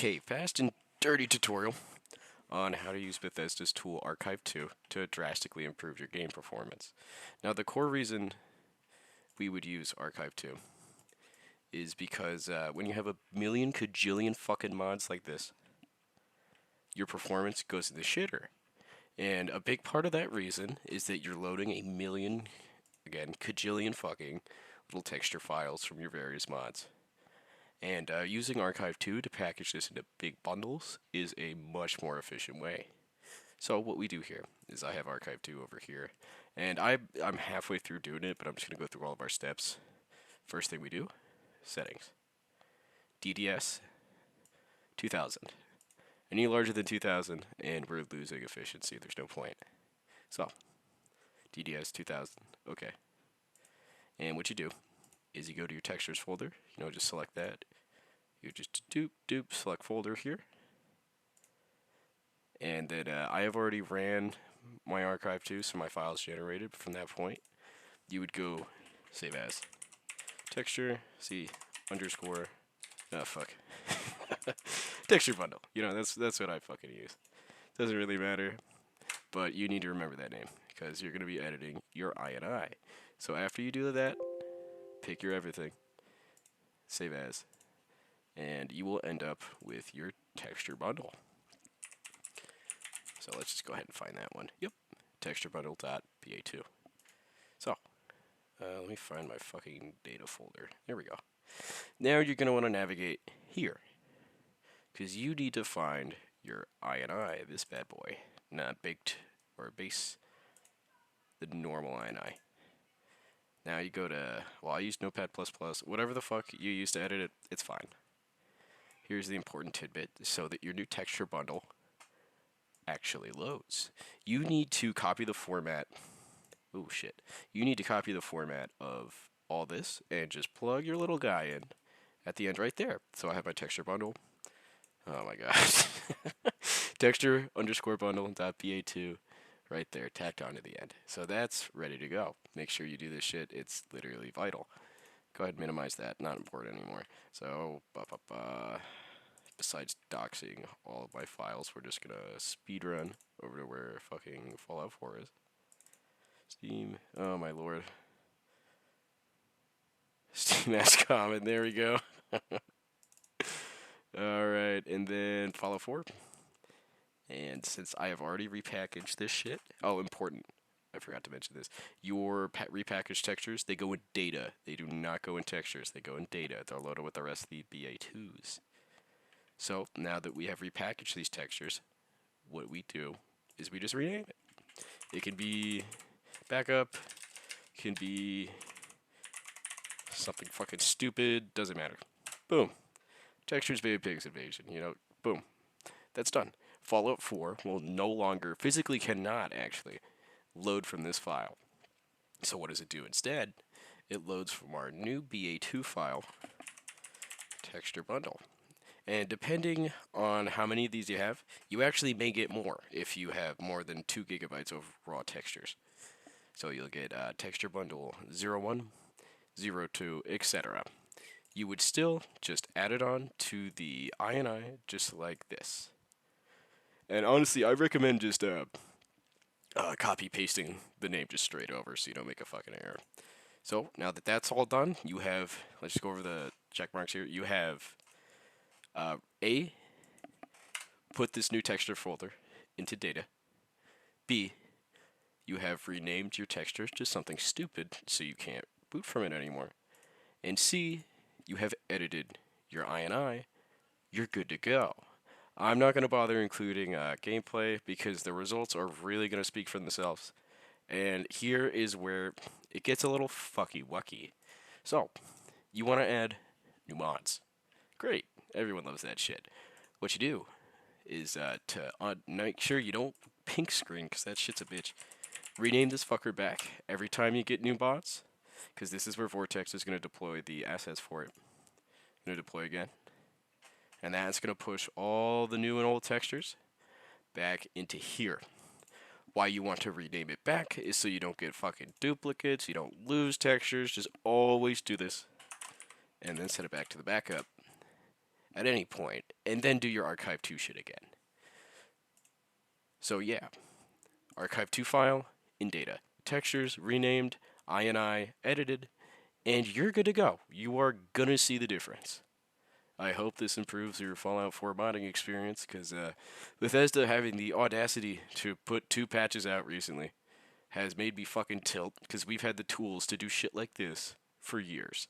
Okay, fast and dirty tutorial on how to use Bethesda's Tool Archive2 to drastically improve your game performance. Now, the core reason we would use Archive2 is because when you have a million kajillion fucking mods like this, your performance goes in the shitter. And a big part of that reason is that you're loading a million, again, kajillion fucking little texture files from your various mods. And using Archive2 to package this into big bundles is a much more efficient way. So what we do here is I have Archive2 over here, and I'm halfway through doing it, but I'm just going to go through all of our steps. First thing we do, settings. DDS 2000. Any larger than 2000, and we're losing efficiency. There's no point. So, DDS 2000. Okay. And what you do is you go to your textures folder. Just select that. You just select folder here. And then I have already ran my Archive2, so my file's generated. From that point, you would go save as texture, C underscore, fuck. Texture bundle. That's what I fucking use. Doesn't really matter, but you need to remember that name because you're going to be editing your INI. So after you do that, pick your everything, save as, and you will end up with your texture bundle. So let's just go ahead and find that one. Yep, texture bundle.ba2. So let me find my fucking data folder. There we go. Now you're going to want to navigate here because you need to find your INI, this bad boy, not baked or base, the normal INI. Now you go to, I use Notepad++, whatever the fuck you use to edit it, it's fine. Here's the important tidbit, so that your new texture bundle actually loads. You need to copy the format, you need to copy the format of all this and just plug your little guy in at the end right there. So I have my texture bundle, oh my gosh, texture underscore bundle.ba2 right there, tacked onto the end. So that's ready to go. Make sure you do this shit. It's literally vital. Go ahead and minimize that. Not important anymore. So, besides doxing all of my files, we're just going to speed run over to where fucking Fallout 4 is. Steam. Oh, my lord. SteamApps common. There we go. Alright, and then Fallout 4. And since I have already repackaged this shit, important, I forgot to mention this, your repackaged textures, they go in data. They do not go in textures, they go in data. They're loaded with the rest of the BA2s. So, now that we have repackaged these textures, what we do is we just rename it. It can be backup, can be something fucking stupid, doesn't matter. Boom. Textures Baby Pigs Invasion, boom. That's done. Fallout 4 will no longer, physically cannot actually, load from this file. So what does it do instead? It loads from our new BA2 file, texture bundle. And depending on how many of these you have, you actually may get more if you have more than 2 gigabytes of raw textures. So you'll get texture bundle 01, 02, etc. You would still just add it on to the INI just like this. And honestly, I recommend just copy pasting the name just straight over so you don't make a fucking error. So now that that's all done, you have, let's just go over the check marks here. You have A, put this new texture folder into data. B, you have renamed your textures to something stupid so you can't boot from it anymore. And C, you have edited your INI. You're good to go. I'm not going to bother including gameplay because the results are really going to speak for themselves. And here is where it gets a little fucky-wucky. So, you want to add new mods. Great. Everyone loves that shit. What you do is to make sure you don't pink screen because that shit's a bitch. Rename this fucker back every time you get new mods because this is where Vortex is going to deploy the assets for it. Going to deploy again. And that's going to push all the new and old textures back into here. Why you want to rename it back is so you don't get fucking duplicates, you don't lose textures, just always do this. And then set it back to the backup. at any point, and then do your archive2 shit again. So yeah, archive2 file in data, textures renamed, ini edited, and you're good to go. You are gonna see the difference. I hope this improves your Fallout 4 modding experience, because Bethesda having the audacity to put 2 patches out recently has made me fucking tilt, because we've had the tools to do shit like this for years.